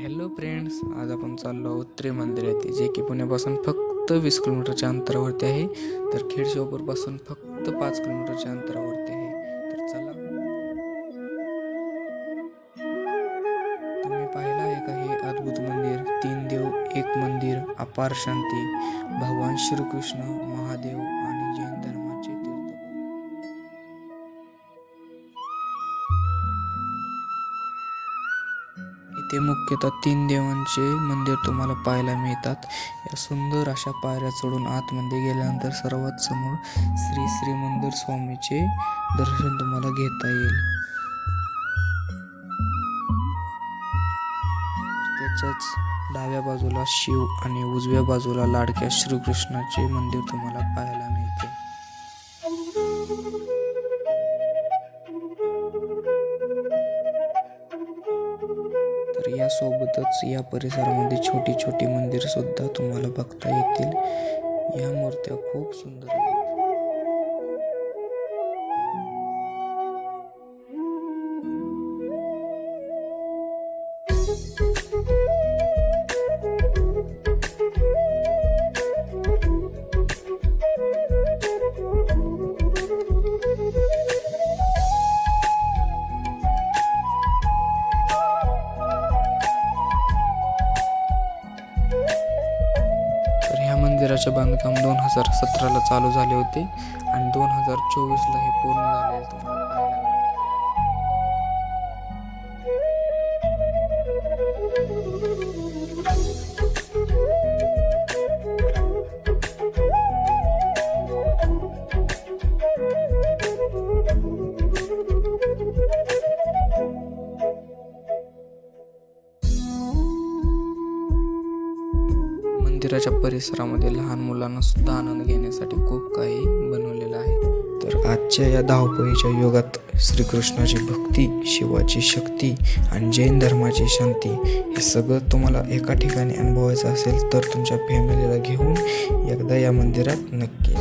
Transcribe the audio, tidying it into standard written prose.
Hello friends, आज आपण चाललो आहोत त्रिमंदिर येथे, जे की पुण्यापासून फक्त 20 किलोमीटरच्या अंतरावरती आहे. तर खेडशिवापूरपासून फक्त 5 किलोमीटरच्या अंतरावरती आहे. तर चला, तुम्ही पाहिलं आहे का हे अद्भुत मंदिर? 3 देव एक मंदिर, अपार शांती, भगवान श्रीकृष्ण, महादेव आणि जैन धर्माचे तीर्थभूमी. इथे मुख्यतः 3 देवांचे मंदिर तुम्हाला पाहायला मिळतात. या सुंदर अशा पायऱ्या चढून आतमध्ये गेल्यानंतर सर्वात समोर श्री मंदिर स्वामीचे दर्शन तुम्हाला घेता येईल. त्याच्याच डाव्या बाजूला शिव आणि उजव्या बाजूला लाडक्या श्रीकृष्णाचे मंदिर तुम्हाला पाहायला मिळते. तर यासोबतच या परिसरामध्ये छोटी छोटी मंदिर सुद्धा तुम्हाला बघता येतील. या मूर्त्या खूप सुंदर आहेत. मंदिराचे बांधकाम 2017ला चालू झाले होते आणि 2024ला हे पूर्ण झाले तुम्हाला पाहायला मंदिराच्या परिसरामध्ये लहान मुलांना सुद्धा आनंद घेण्यासाठी खूप काही बनवलेलं आहे. तर आजच्या या धावपळीच्या युगात श्रीकृष्णाची भक्ती, शिवाची शक्ती आणि जैन धर्माची शांती हे सगळं तुम्हाला एका ठिकाणी अनुभवायचं असेल तर तुमच्या फॅमिलीला घेऊन एकदा या मंदिरात नक्की